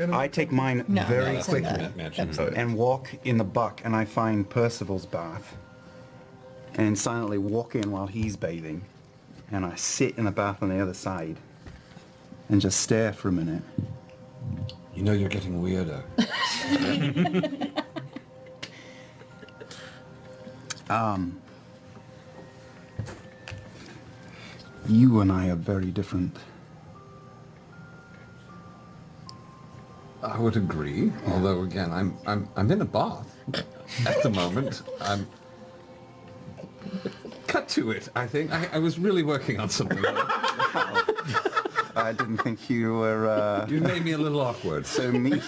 I take mine very quickly and walk in the buck, and I find Percival's bath and silently walk in while he's bathing, and I sit in the bath on the other side and just stare for a minute. You know you're getting weirder. You and I are very different. I would agree, although again, I'm in a bath at the moment. Cut to it. I think I was really working on something. I didn't think you were. You made me a little awkward. So meek.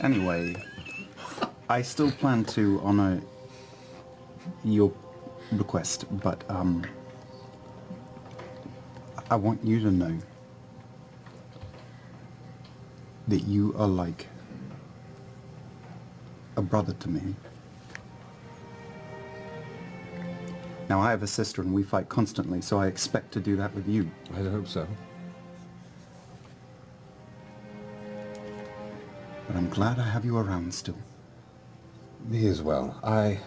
Anyway, I still plan to honor your request, but I want you to know that you are like a brother to me. Now, I have a sister and we fight constantly, so I expect to do that with you. I hope so. But I'm glad I have you around still. Me as well. I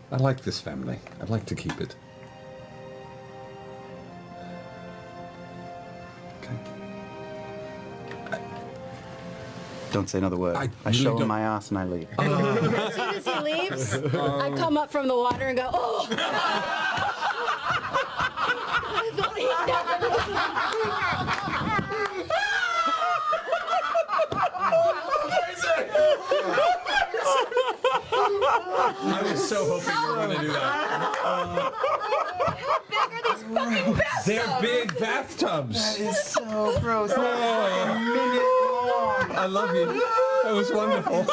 like this family. I'd like to keep it. Okay. Don't say another word. I really show him don't. my ass and I leave. As soon as he leaves, I come up from the water and go, oh! I thought he'd I was so hoping you were going to do that. How big are these fucking bathtubs? They're big bathtubs. That is so gross. That's like a minute long. I love you. That was wonderful.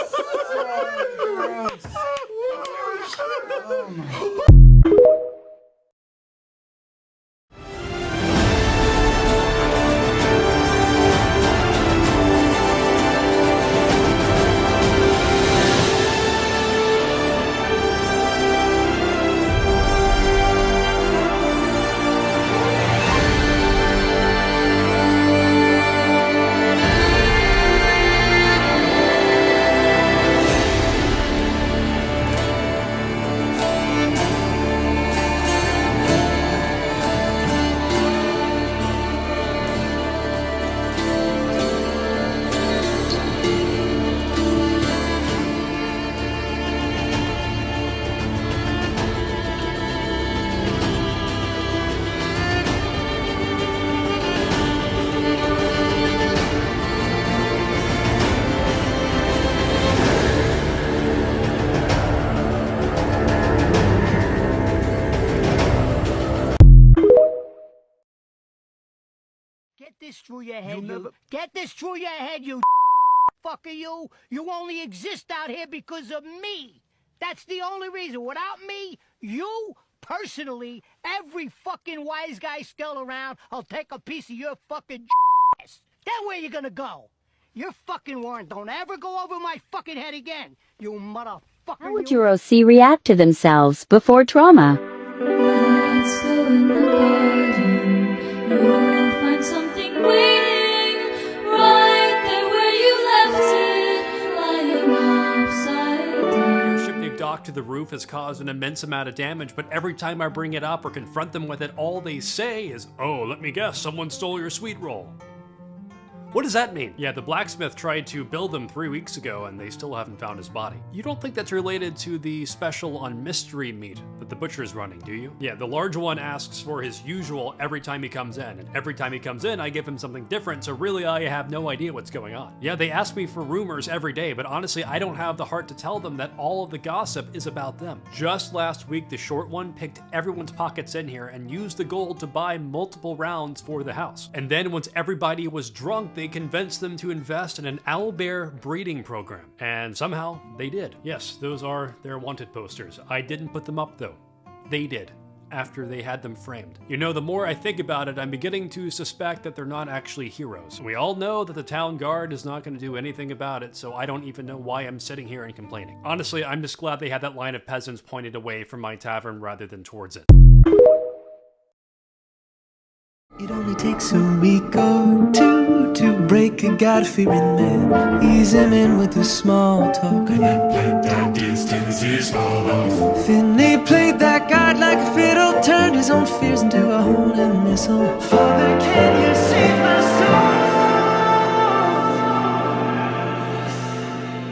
Get this through your head, you. Get this through your head, you fucker, you. You only exist out here because of me. That's the only reason. Without me, you, personally, every fucking wise guy still around, I'll take a piece of your fucking ass. Then where you gonna go? Your fucking warrant don't ever go over my fucking head again, you motherfucker. How would your OC react to themselves before trauma? Let's go in the garden. You'll find something waiting right there where you left it, lying upside down. Your ship they've docked to the roof has caused an immense amount of damage, but every time I bring it up or confront them with it, all they say is, "Oh, let me guess, someone stole your sweet roll." What does that mean? Yeah, the blacksmith tried to build them 3 weeks ago and they still haven't found his body. You don't think that's related to the special on mystery meat that the butcher's running, do you? Yeah, the large one asks for his usual every time he comes in, and every time he comes in I give him something different, so really I have no idea what's going on. Yeah, they ask me for rumors every day, but honestly I don't have the heart to tell them that all of the gossip is about them. Just last week the short one picked everyone's pockets in here and used the gold to buy multiple rounds for the house. And then once everybody was drunk, they convinced them to invest in an owlbear breeding program. And somehow they did. Yes, those are their wanted posters. I didn't put them up though. They did, after they had them framed. You know, the more I think about it, I'm beginning to suspect that they're not actually heroes. We all know that the town guard is not going to do anything about it, so I don't even know why I'm sitting here and complaining. Honestly, I'm just glad they had that line of peasants pointed away from my tavern rather than towards it. It only takes a week or two to break a God-fearing man. Ease him in with the small talk. And then plant that distance is all off. Finley played that God like a fiddle, turned his own fears into a holy missile. Father, can you save my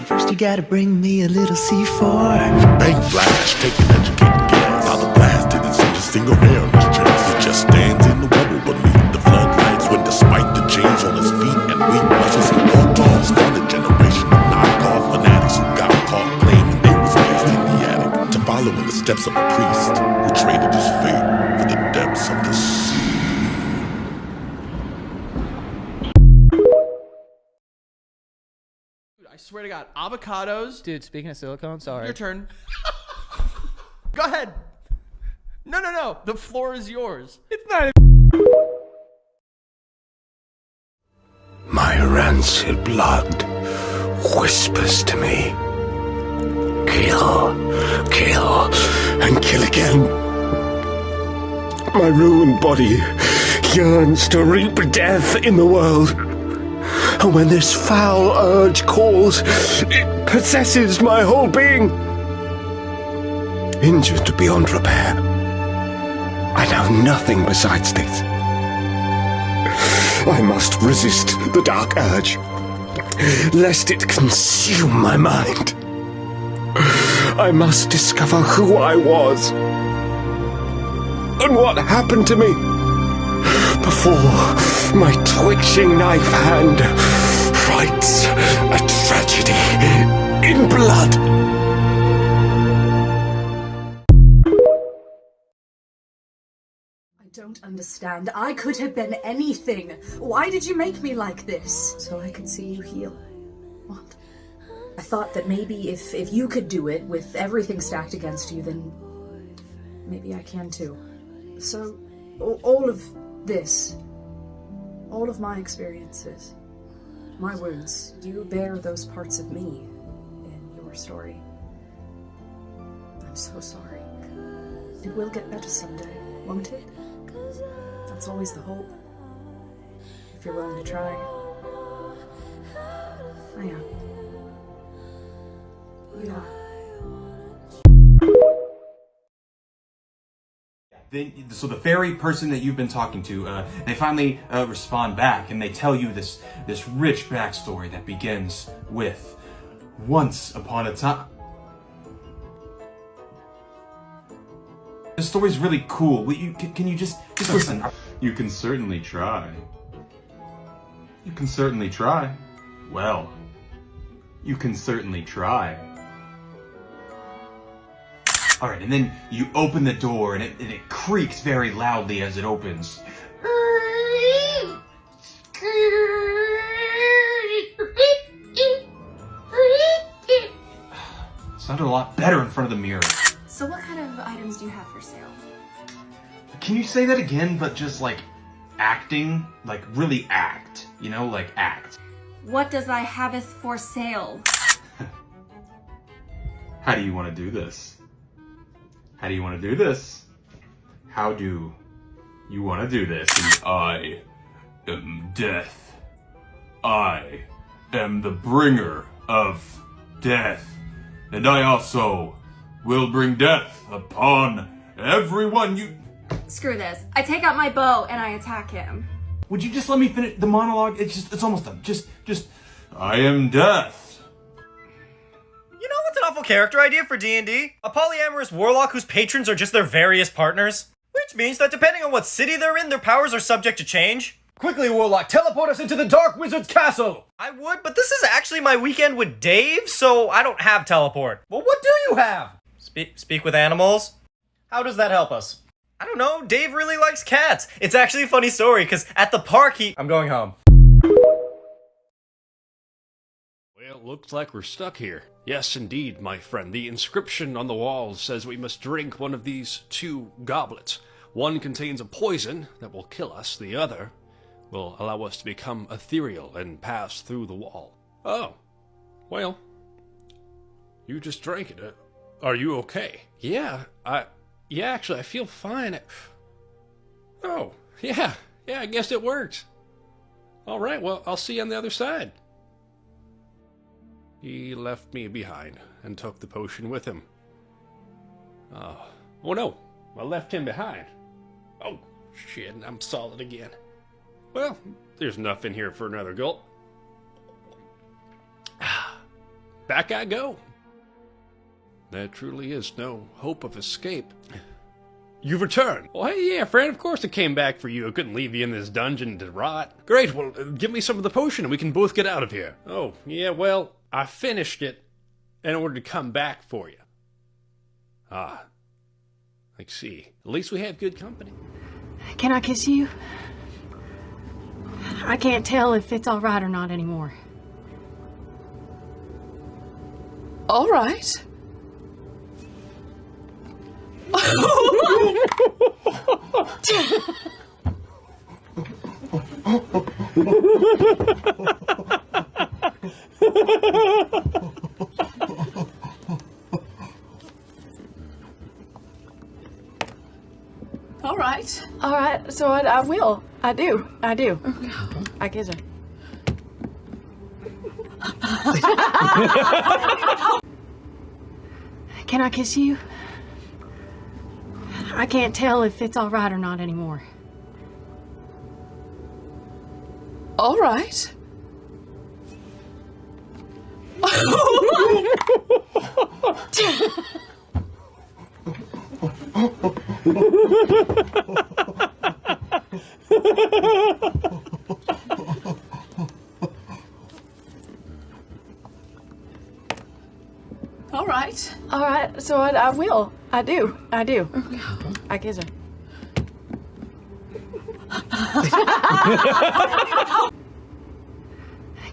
soul? First you gotta bring me a little C4. Bang flash, take an educated guess. How the blast didn't send a single hair on his chest. He just stands in the rubble beneath the floodlights when, despite the chains on his feet and weak muscles, he walked off. Spawned a generation of knockoff fanatics who got caught claiming they was raised in the attic to follow in the steps of a priest who traded his faith for the depths of the sea. I swear to God, avocados. Dude, speaking of silicone, sorry. Your turn. Go ahead. No. The floor is yours. It's not even. My rancid blood whispers to me. Kill, kill, and kill again. My ruined body yearns to reap death in the world. And when this foul urge calls, it possesses my whole being. Injured beyond repair, I know nothing besides this. I must resist the dark urge, lest it consume my mind. I must discover who I was and what happened to me before my twitching knife hand writes a tragedy in blood. I don't understand. I could have been anything. Why did you make me like this? So I could see you heal. What? I thought that maybe if you could do it with everything stacked against you, then maybe I can too. So all of this, all of my experiences, my wounds, you bear those parts of me in your story. I'm so sorry. It will get better someday, won't it? That's always the hope. If you're willing to try. I am. Yeah. So the fairy person that you've been talking to, they finally respond back, and they tell you this rich backstory that begins with once upon a time. The story's really cool. Can you just listen? You can certainly try. You can certainly try. Well, you can certainly try. Alright, and then you open the door, and it creaks very loudly as it opens. Sounded a lot better in front of the mirror. So what kind of items do you have for sale? Can you say that again, but just like acting? Like really act, you know, like act. What does I haveth for sale? How do you want to do this? How do you want to do this? How do you want to do this? I am death. I am the bringer of death. And I also will bring death upon everyone you... Screw this. I take out my bow and I attack him. Would you just let me finish the monologue? It's almost done. Just... I am death. You know what's an awful character idea for D&D? A polyamorous warlock whose patrons are just their various partners? Which means that depending on what city they're in, their powers are subject to change. Quickly, warlock, teleport us into the Dark Wizard's castle! I would, but this is actually my weekend with Dave, so I don't have teleport. Well, what do you have? Speak with animals? How does that help us? I don't know, Dave really likes cats. It's actually a funny story, because at the park I'm going home. Well, looks like we're stuck here. Yes, indeed, my friend. The inscription on the wall says we must drink one of these two goblets. One contains a poison that will kill us. The other will allow us to become ethereal and pass through the wall. Oh. Well, you just drank it. Are you okay? Yeah, actually, I feel fine. Oh, yeah, Yeah, I guess it worked. All right, well, I'll see you on the other side. He left me behind and took the potion with him. Oh no, I left him behind. Oh, shit, I'm solid again. Well, there's enough in here for another gulp. Back I go. There truly is no hope of escape. You've returned. Well, hey, yeah, friend, of course I came back for you. I couldn't leave you in this dungeon to rot. Great, well, give me some of the potion and we can both get out of here. Oh, yeah, well, I finished it in order to come back for you. Ah, I see. At least we have good company. Can I kiss you? I can't tell if it's all right or not anymore. All right. All right. All right, so I will. I do. I kiss her. Can I kiss you? I can't tell if it's all right or not anymore. All right. All right. All right, so I will. I do. I kiss her.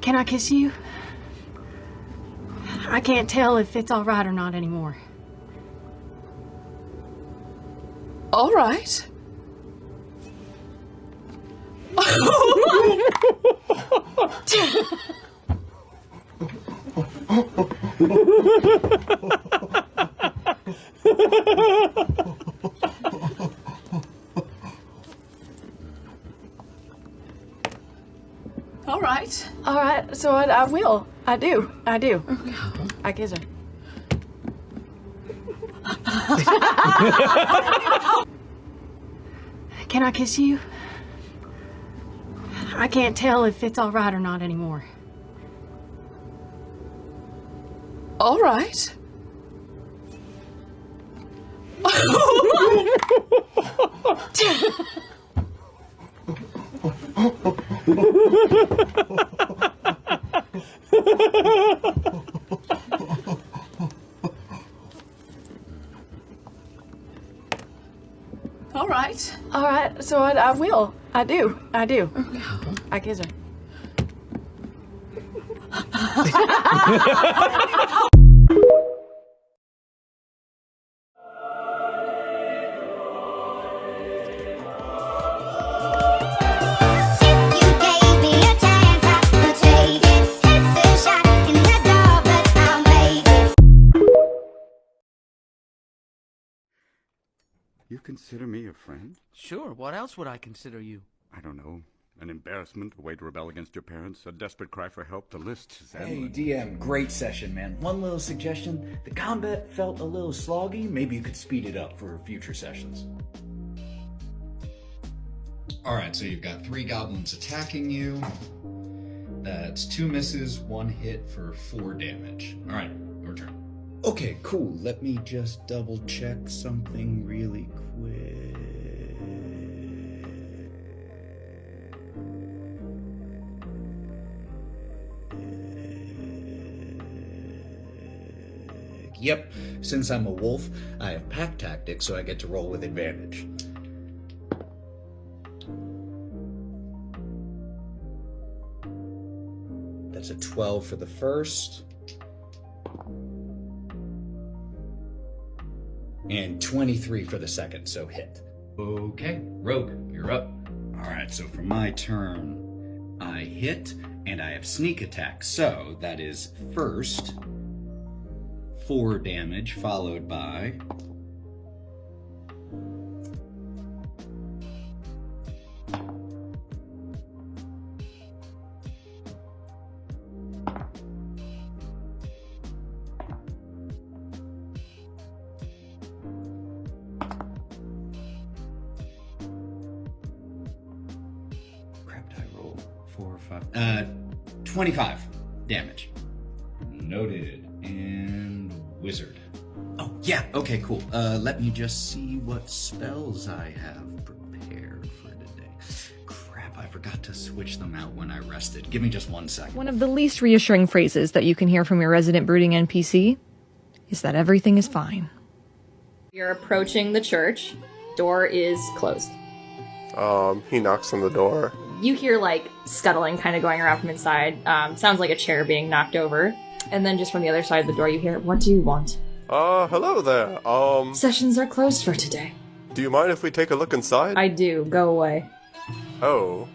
Can I kiss you? I can't tell if it's all right or not anymore. All right. All right. All right, so I will. I do. I kiss her. Can I kiss you? I can't tell if it's all right or not anymore. All right. All right. All right, so I will. I do. I kiss her. You consider me a friend? Sure, what else would I consider you? I don't know. An embarrassment, a way to rebel against your parents, a desperate cry for help, the list is Hey, endless. DM, great session, man. One little suggestion. The combat felt a little sloggy. Maybe you could speed it up for future sessions. Alright, so you've got 3 goblins attacking you. That's 2 misses, 1 hit for 4 damage. Alright, your turn. Okay, cool. Let me just double check something really quick. Yep, since I'm a wolf, I have pack tactics, so I get to roll with advantage. That's a 12 for the first. And 23 for the second, so hit. Okay, Rogue, you're up. Alright, so for my turn, I hit, and I have sneak attack. So that is first 4 damage, followed by 2 4, 5. 25 damage. Noted. And wizard. Oh, yeah. Okay, cool. Let me just see what spells I have prepared for today. Crap, I forgot to switch them out when I rested. Give me just 1 second. One of the least reassuring phrases that you can hear from your resident brooding NPC is that everything is fine. You're approaching the church. Door is closed. He knocks on the door. You hear, like, scuttling kind of going around from inside. Sounds like a chair being knocked over. And then just from the other side of the door you hear, "What do you want?" Hello there. Sessions are closed for today. Do you mind if we take a look inside? I do. Go away. Oh.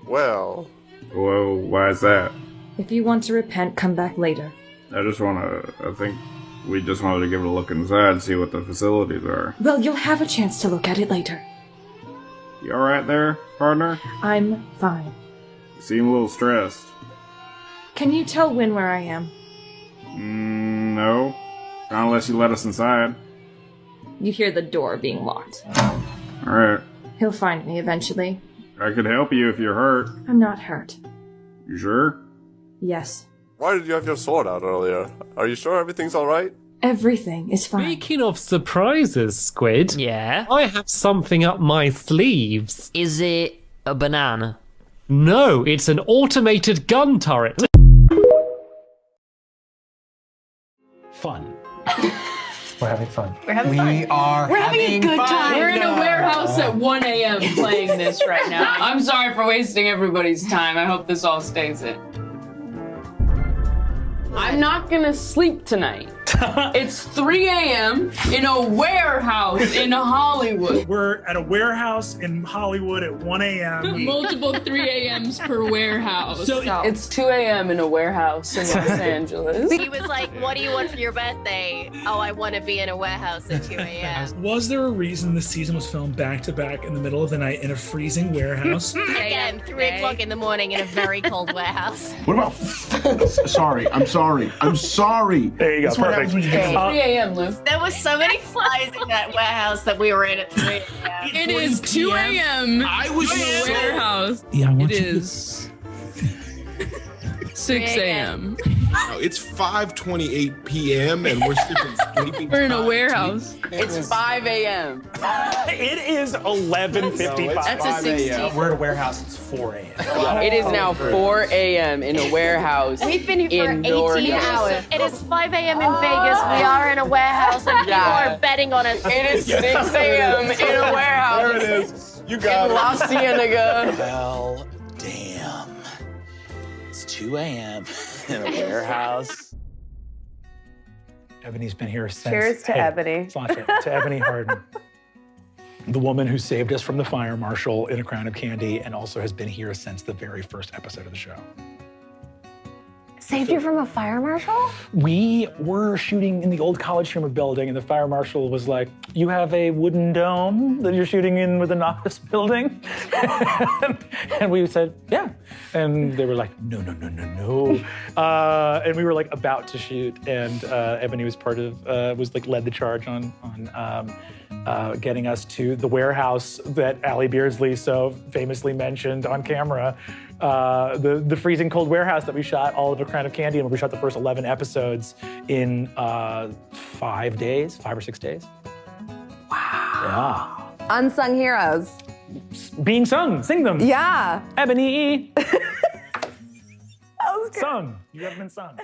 Well. Whoa, why is that? If you want to repent, come back later. I think we just wanted to give it a look inside, see what the facilities are. Well, you'll have a chance to look at it later. You alright there, partner? I'm fine. You seem a little stressed. Can you tell Win where I am? No. Not unless you let us inside. You hear the door being locked. Alright. He'll find me eventually. I could help you if you're hurt. I'm not hurt. You sure? Yes. Why did you have your sword out earlier? Are you sure everything's alright? Everything is fine. Speaking of surprises, Squid. Yeah? I have something up my sleeves. Is it a banana? No, it's an automated gun turret. Fun. We're having fun. We're having fun. We're having a good time. We're in a warehouse at 1 a.m. playing this right now. I'm sorry for wasting everybody's time. I hope this all stays in. I'm not gonna sleep tonight. It's 3 a.m. in a warehouse in Hollywood. We're at a warehouse in Hollywood at 1 a.m. Multiple 3 a.m.s per warehouse. So it's 2 a.m. in a warehouse in Los Angeles. He was like, "What do you want for your birthday?" "Oh, I want to be in a warehouse at 2 a.m. Was there a reason this season was filmed back to back in the middle of the night in a freezing warehouse? Again, 3 o'clock in the morning in a very cold warehouse. What about? Sorry. I'm sorry. There you go. That's what happens when you get 3 a.m., Lou. There was so many flies in that warehouse that we were in at 3 a.m. It is 2 a.m. I was in a warehouse. Yeah, I want It you to- is 6 a.m. No, it's 5:28 p.m. and we're sleeping. We're in a warehouse. It's 5 a.m. It is 11:55. That's a 16. We're at a warehouse. It's 4 a.m. It is now 4 a.m. in a warehouse. We've been here for in 18 hours. It is 5 a.m. in Vegas. We are in a warehouse and people are betting on us. It is 6 a.m. in a warehouse. There it is. You got in it. La Cienega. Well, damn. It's 2 a.m. in a warehouse. Ebony's been here since. Cheers to Ebony. It's not fair. To Ebony Harden, the woman who saved us from the fire marshal in A Crown of Candy, and also has been here since the very first episode of the show. Saved you from a fire marshal? We were shooting in the old college humor building, and the fire marshal was like, "You have a wooden dome that you're shooting in with an office building?" And we said, "Yeah." And they were like, "No. And we were like about to shoot, and Ebony was led the charge on getting us to the warehouse that Allie Beardsley so famously mentioned on camera. The freezing cold warehouse that we shot all of A Crown of Candy, and we shot the first 11 episodes in 5 or 6 days. Wow. Yeah. Unsung heroes. Being sung. Sing them. Yeah. Ebony. Sung. You haven't been sung.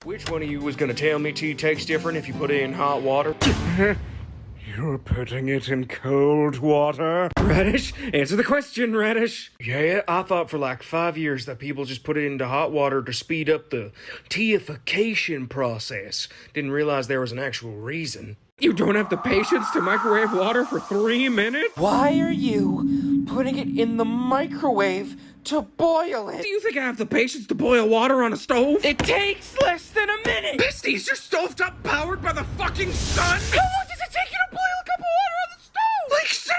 Which one of you was gonna tell me tea tastes different if you put it in hot water? You're putting it in cold water? Radish, answer the question, Radish. Yeah, I thought for like 5 years that people just put it into hot water to speed up the teaification process. Didn't realize there was an actual reason. You don't have the patience to microwave water for 3 minutes? Why are you putting it in the microwave to boil it? Do you think I have the patience to boil water on a stove? It takes less than a minute! Besties, you're stovetop powered by the fucking sun? How long does it take you to boil a cup of water on the stove? Like 7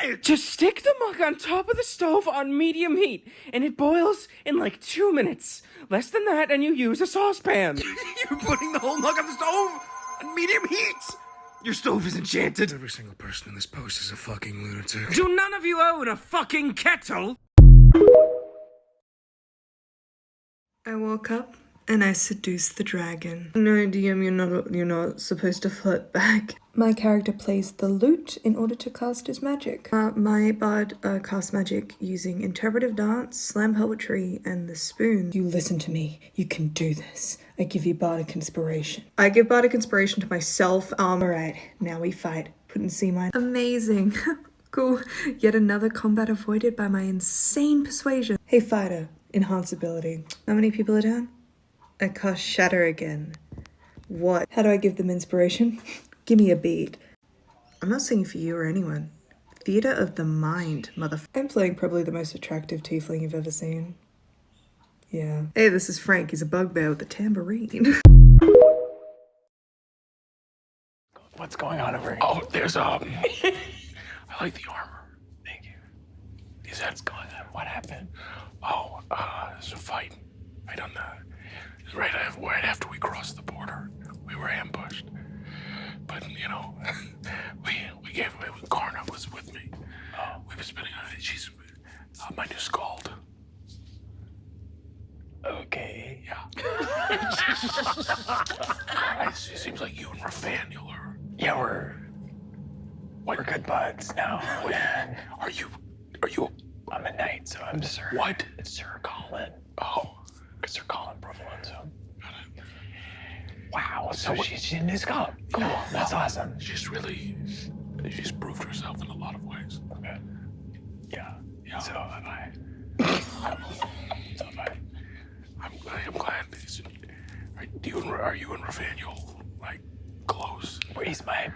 minutes! Just stick the mug on top of the stove on medium heat, and it boils in like 2 minutes. Less than that, and you use a saucepan. You're putting the whole mug on the stove on medium heat! Your stove is enchanted. Every single person in this post is a fucking lunatic. Do none of you own a fucking kettle? I woke up and I seduced the dragon. No, DM, you're not supposed to flirt back. My character plays the lute in order to cast his magic. My bard casts magic using interpretive dance, slam poetry, and the spoon. You listen to me. You can do this. I give you bardic inspiration. I give bardic inspiration to myself. Alright, now we fight. Put in C minor. Amazing. Cool. Yet another combat avoided by my insane persuasion. Hey, fighter. Enhance ability. How many people are down? I cast Shatter again. What? How do I give them inspiration? Give me a beat. I'm not singing for you or anyone. Theater of the mind, motherfucker. I'm playing probably the most attractive tiefling you've ever seen. Yeah. Hey, this is Frank. He's a bugbear with a tambourine. What's going on over here? Oh, there's I like the armor. Thank you. Is that what's going on? What happened? Oh, there's a fight. Right on the right after we crossed the border. We were ambushed. But Karna was with me. We were spending she's my new scald. Okay. Yeah. It seems like you and Rafael are. Yeah, we're good buds now. Are you? I'm a knight, so I'm Sir. What? It's Sir Colin. Oh. Because Sir Colin Provolone. Wow, so she's in his cup. Cool, that's awesome. She's proved herself in a lot of ways. Okay. Yeah. So have I. I'm glad. Are you and Rafael like close? He's my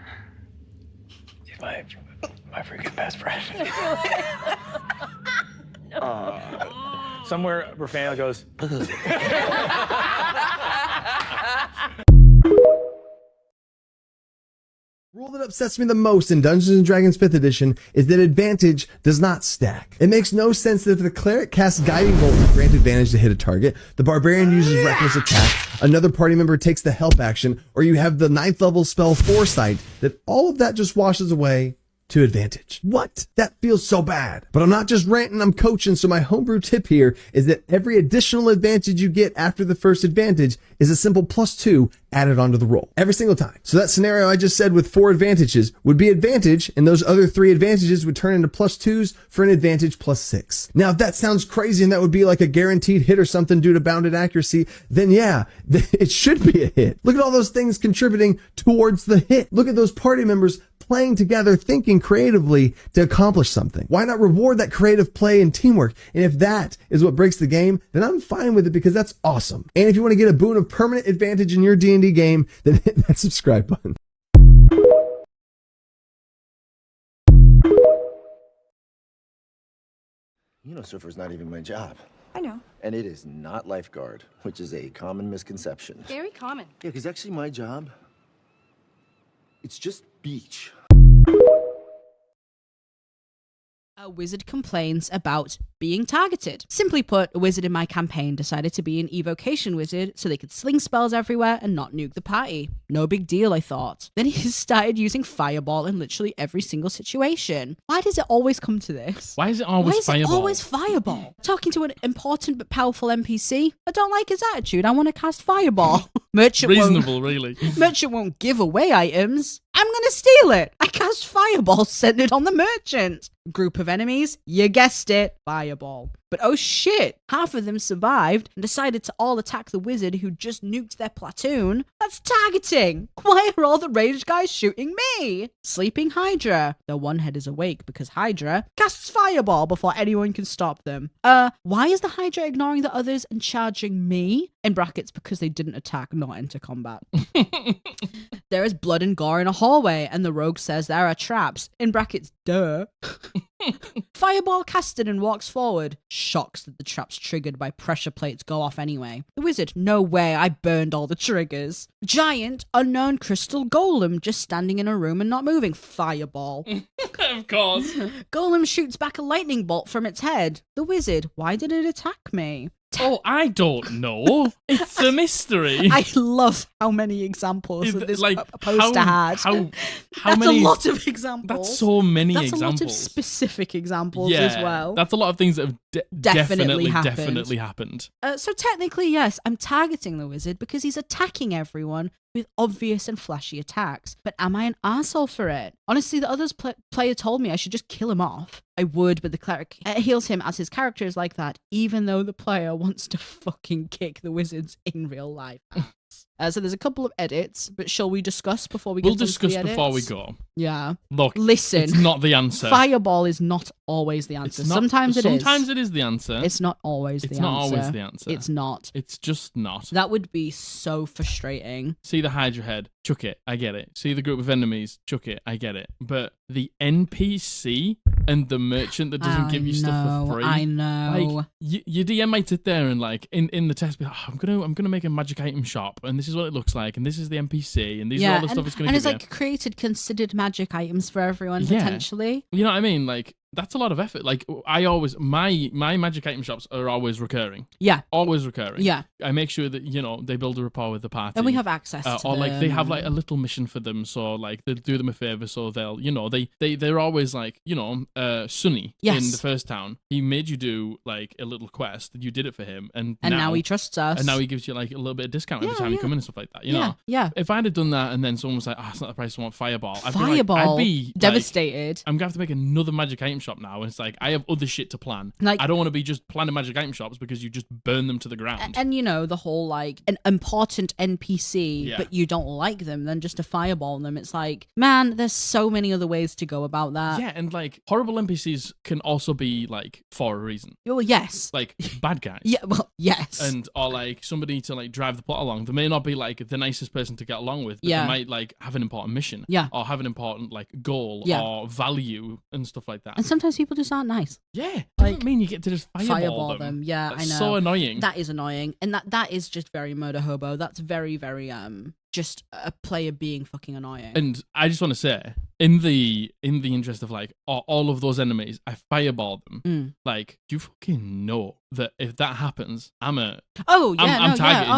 freaking best friend. Somewhere, Rafael goes. Rule that upsets me the most in Dungeons & Dragons 5th edition is that advantage does not stack. It makes no sense that if the cleric casts Guiding Bolt to grant advantage to hit a target, the barbarian uses reckless attack, another party member takes the help action, or you have the 9th level spell Foresight, that all of that just washes away to advantage. What? That feels so bad. But I'm not just ranting, I'm coaching, so my homebrew tip here is that every additional advantage you get after the first advantage is a simple +2 added onto the roll. Every single time. So that scenario I just said with 4 advantages would be advantage, and those other 3 advantages would turn into +2s for an advantage +6. Now, if that sounds crazy and that would be like a guaranteed hit or something due to bounded accuracy, then yeah, it should be a hit. Look at all those things contributing towards the hit. Look at those party members playing together, thinking creatively to accomplish something. Why not reward that creative play and teamwork? And if that is what breaks the game, then I'm fine with it because that's awesome. And if you want to get a boon of permanent advantage in your D&D game, then hit that subscribe button. You know, surfer's not even my job. I know. And it is not lifeguard, which is a common misconception. Very common. Yeah, because actually my job, it's just beach. A wizard complains about being targeted. Simply put, a wizard in my campaign decided to be an evocation wizard so they could sling spells everywhere and not nuke the party. No big deal, I thought. Then he started using fireball in literally every single situation. Why does it always come to this? Why is it always fireball? Always fireball? Talking to an important but powerful NPC? I don't like his attitude. I want to cast fireball. Reasonable, really. Merchant won't give away items. I'm gonna steal it. I cast fireball, send it on the merchant. Group of enemies, you guessed it, fireball. But oh shit, half of them survived and decided to all attack the wizard who just nuked their platoon. That's targeting. Why are all the ranged guys shooting me? Sleeping Hydra. Their one head is awake because Hydra casts fireball before anyone can stop them. Why is the Hydra ignoring the others and charging me? In brackets, because they didn't attack, not enter combat. There is blood and gore in a hallway, and the rogue says there are traps. In brackets, duh. Fireball casted and walks forward. Shocks that the traps triggered by pressure plates go off anyway. The wizard, no way, I burned all the triggers. Giant, unknown crystal golem just standing in a room and not moving. Fireball. Of course. Golem shoots back a lightning bolt from its head. The wizard, why did it attack me? Oh, I don't know. It's a mystery. I love how many examples that this poster had. How that's many? A lot of examples. That's so many that's examples. That's a lot of specific examples yeah, as well. That's a lot of things that have definitely happened. So technically, yes, I'm targeting the wizard because he's attacking everyone with obvious and flashy attacks. But am I an arsehole for it? Honestly, the other player told me I should just kill him off. I would, but the cleric heals him as his character is like that, even though the player wants to fucking kick the wizards in real life. So there's a couple of edits, but shall we discuss before we go? We'll discuss before we go. Yeah. Look, listen. It's not the answer. Fireball is not always the answer. Sometimes it is. Sometimes it is the answer. It's not always the answer. It's not always the answer. It's not. It's just not. That would be so frustrating. See the Hydra head, chuck it, I get it. See the group of enemies, chuck it, I get it. But the NPC and the merchant that doesn't give you stuff for free. I know. Like, your DM might sit there and like in the test be like, I'm gonna make a magic item shop, and this is what it looks like, and this is the NPC, and these are all the stuff it's gonna give you. And it's like created considered magic items for everyone potentially. You know what I mean? Like that's a lot of effort. Like I always my magic item shops are always recurring. Yeah. Always recurring. Yeah. I make sure that, you know, they build a rapport with the party. And we have access to or like them. they have like a little mission for them, so like they do them a favor, so they'll, you know, they're always like, you know, Sonny in the first town, he made you do like a little quest, you did it for him, and now he trusts us, and now he gives you like a little bit of discount every time you come in and stuff like that, you know. Yeah. If I'd have done that and then someone was like, it's not the price I want, Fireball, I'd be devastated. I'm gonna have to make another magic item shop now, and it's like I have other shit to plan. Like I don't want to be just planning magic item shops because you just burn them to the ground. And you know, the whole like an important NPC, but you don't like them, then just to fireball them. It's like, man, there's so many other ways to go about that. Yeah, and like horrible NPCs can also be like for a reason. Well, yes. Like bad guys. Yeah, well, yes. And or like somebody to like drive the plot along. They may not be like the nicest person to get along with, but they might like have an important mission. Yeah. Or have an important like goal or value and stuff like that. And sometimes people just aren't nice. Yeah. Doesn't mean you get to just fireball them. Yeah, That's I know. so annoying. That is annoying. And that is just very murder hobo. That's very, very just a player being fucking annoying. And I just want to say, in the interest of like all of those enemies, I fireball them. Like, do you fucking know that if that happens, I'm targeting. Oh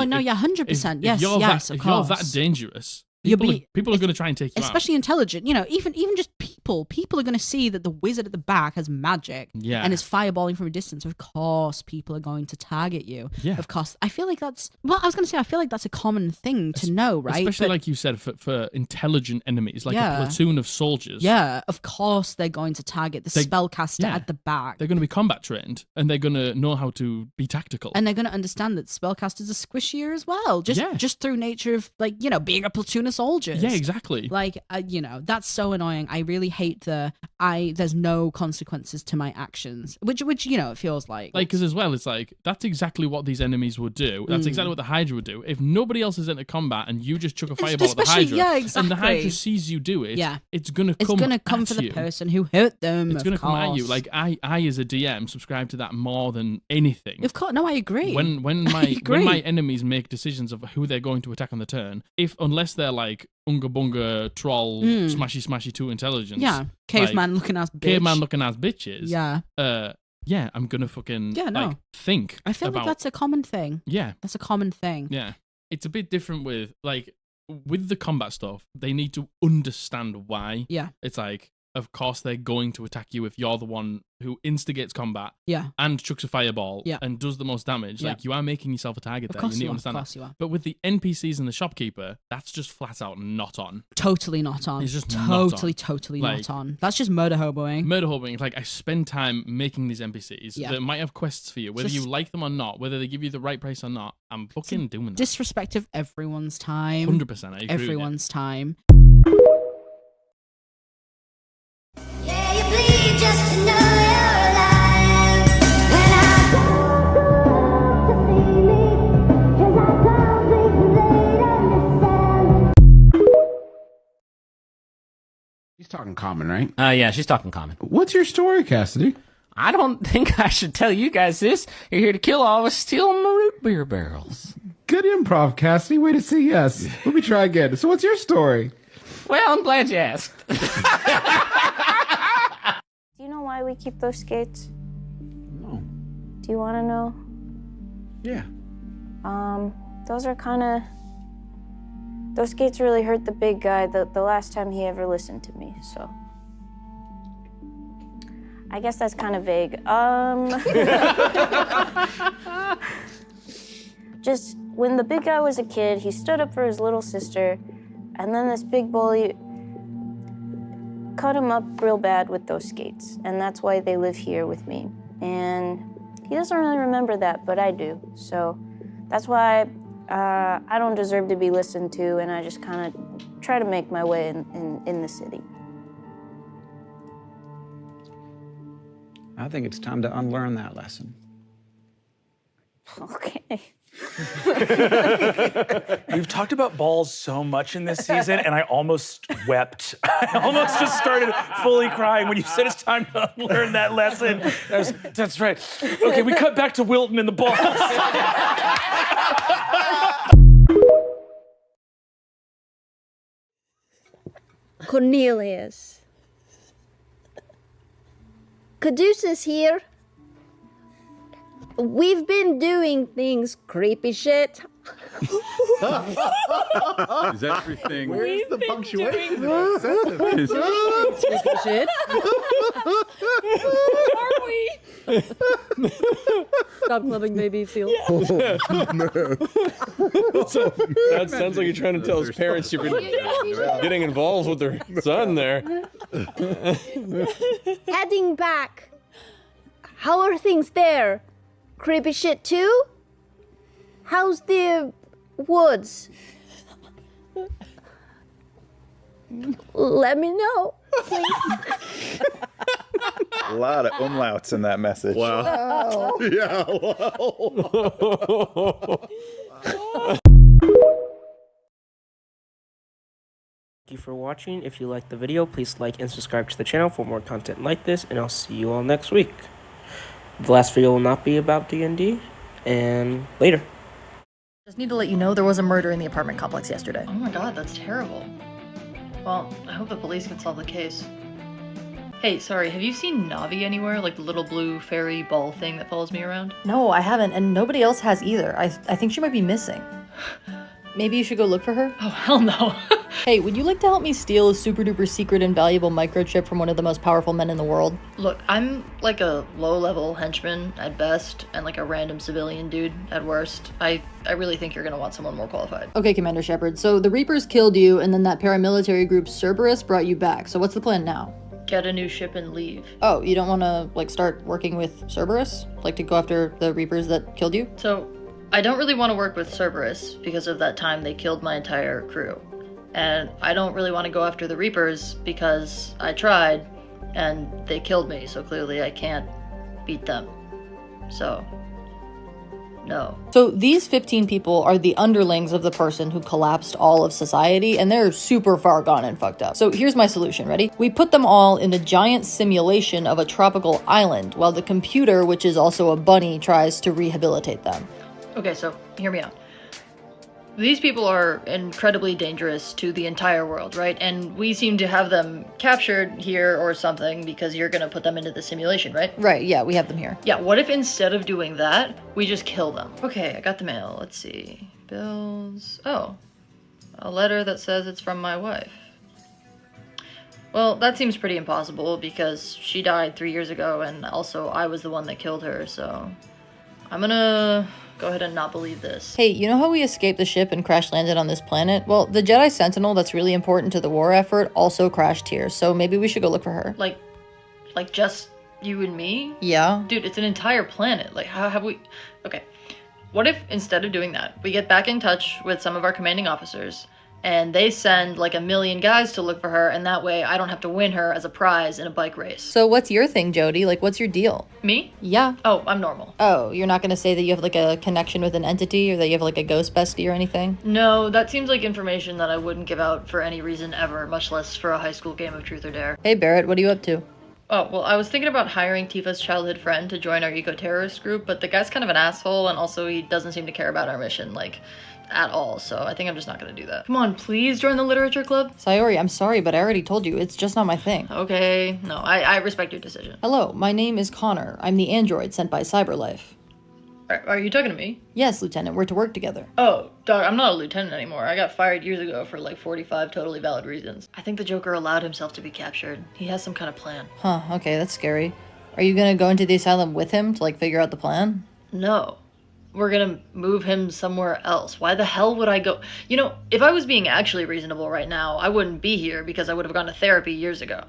no, 100%. Yes, of course. If you're that dangerous, people are going to try and take you out. Especially intelligent. You know, even just people are going to see that the wizard at the back has magic and is fireballing from a distance. Of course, people are going to target you. Yeah. Of course. I feel like that's I feel like that's a common thing to know, right? Especially like you said, for intelligent enemies, like a platoon of soldiers. Yeah, of course they're going to target the spellcaster at the back. They're going to be combat trained, and they're going to know how to be tactical. And they're going to understand that spellcasters are squishier as well, just through nature of like, you know, being a platoon of soldiers. Yeah, exactly. Like, you know, that's so annoying. I really hate there's no consequences to my actions, which you know, it feels like because as well, it's like that's exactly what these enemies would do. That's exactly what the Hydra would do. If nobody else is into combat and you just chuck a fireball at the Hydra, and the Hydra sees you do it, it's gonna come for the person who hurt them. It's gonna come at you. Like I as a DM subscribe to that more than anything. Of course, no, I agree. When my enemies make decisions of who they're going to attack on the turn, unless they're like Unga Bunga troll smashy 2 intelligence. Yeah. Caveman looking ass bitches. Yeah. I'm gonna fucking like think. I feel like that's a common thing. Yeah. That's a common thing. Yeah. It's a bit different with the combat stuff, they need to understand why. Yeah. It's like, of course they're going to attack you if you're the one who instigates combat and chucks a fireball and does the most damage. Like, you are making yourself a target there. You need to understand that. You but with the NPCs and the shopkeeper, that's just flat out not on. Totally not on. It's just totally like, not on. That's just murder hoboing. Murder hoboing. Like, I spend time making these NPCs that might have quests for you, whether you like them or not, whether they give you the right price or not. I'm fucking doing that. Disrespect of everyone's time. 100%. I agree. Everyone's time. She's talking common, right? Yeah, she's talking common. What's your story, Cassidy? I don't think I should tell you guys this. You're here to kill all of us, steal my root beer barrels. Good improv, Cassidy. Way to say yes. Let me try again. So what's your story? Well, I'm glad you asked. Do you know why we keep those skates? No. Do you want to know? Yeah. Those are kind of... Those skates really hurt the big guy the last time he ever listened to me, so... I guess that's kind of vague. Just, when the big guy was a kid, he stood up for his little sister, and then this big bully cut him up real bad with those skates, and that's why they live here with me. And he doesn't really remember that, but I do. So that's why I don't deserve to be listened to, and I just kind of try to make my way in the city. I think it's time to unlearn that lesson. Okay. We've talked about balls so much in this season, and I almost wept. I almost just started fully crying when you said it's time to unlearn that lesson. That's right. Okay, we cut back to Wilton and the balls. Cornelius. Caduceus here. We've been doing things creepy shit. Is everything? Where's the punctuation? Creepy shit. Are we? Stop clubbing baby seal. That sounds like you're trying to tell his parents you've been getting involved with their son there. Heading back. How are things there? Creepy shit too? How's the woods? Let me know, please. A lot of umlauts in that message. Wow. Yeah, Thank you for watching. If you liked the video, please like and subscribe to the channel for more content like this, and I'll see you all next week. The last video will not be about D&D, and later. Just need to let you know there was a murder in the apartment complex yesterday. Oh my god, that's terrible. Well, I hope the police can solve the case. Hey, sorry, have you seen Navi anywhere? Like the little blue fairy ball thing that follows me around? No, I haven't, and nobody else has either. I think she might be missing. Maybe you should go look for her? Oh, hell no. Hey, would you like to help me steal a super duper secret and valuable microchip from one of the most powerful men in the world? Look, I'm like a low-level henchman at best, and like a random civilian dude at worst. I really think you're gonna want someone more qualified. Okay, Commander Shepard, so the Reapers killed you, and then that paramilitary group Cerberus brought you back. So what's the plan now? Get a new ship and leave. Oh, you don't want to, like, start working with Cerberus? Like, to go after the Reapers that killed you? So, I don't really want to work with Cerberus because of that time they killed my entire crew. And I don't really want to go after the Reapers because I tried and they killed me, so clearly I can't beat them. So, no. So these 15 people are the underlings of the person who collapsed all of society, and they're super far gone and fucked up. So here's my solution, ready? We put them all in a giant simulation of a tropical island while the computer, which is also a bunny, tries to rehabilitate them. Okay, so hear me out. These people are incredibly dangerous to the entire world, right? And we seem to have them captured here or something because you're gonna put them into the simulation, right? Right, yeah, we have them here. Yeah, what if instead of doing that, we just kill them? Okay, I got the mail. Let's see. Bills. Oh, a letter that says it's from my wife. Well, that seems pretty impossible because she died 3 years ago and also I was the one that killed her, so I'm gonna go ahead and not believe this. Hey, you know how we escaped the ship and crash landed on this planet? Well, the Jedi Sentinel that's really important to the war effort also crashed here, so maybe we should go look for her. Like just you and me? Yeah. Dude, it's an entire planet. Like, how have we... Okay, what if instead of doing that, we get back in touch with some of our commanding officers and they send like 1 million guys to look for her, and that way I don't have to win her as a prize in a bike race. So what's your thing, Jody? Like, what's your deal? Me? Yeah. Oh, I'm normal. Oh, you're not gonna say that you have like a connection with an entity or that you have like a ghost bestie or anything? No, that seems like information that I wouldn't give out for any reason ever, much less for a high school game of Truth or Dare. Hey Barrett, what are you up to? Oh, well, I was thinking about hiring Tifa's childhood friend to join our eco-terrorist group, but the guy's kind of an asshole, and also he doesn't seem to care about our mission, like, at all, so I think I'm just not gonna do that. Come on, please join the literature club? Sayori, I'm sorry, but I already told you, it's just not my thing. Okay, no, I respect your decision. Hello, my name is Connor. I'm the android sent by Cyberlife. Are you talking to me? Yes, Lieutenant, we're to work together. Oh, Doc, I'm not a lieutenant anymore. I got fired years ago for like 45 totally valid reasons. I think the Joker allowed himself to be captured. He has some kind of plan. Huh, okay, that's scary. Are you gonna go into the asylum with him to, like, figure out the plan? No. We're gonna move him somewhere else. Why the hell would I go? You know, if I was being actually reasonable right now, I wouldn't be here because I would have gone to therapy years ago.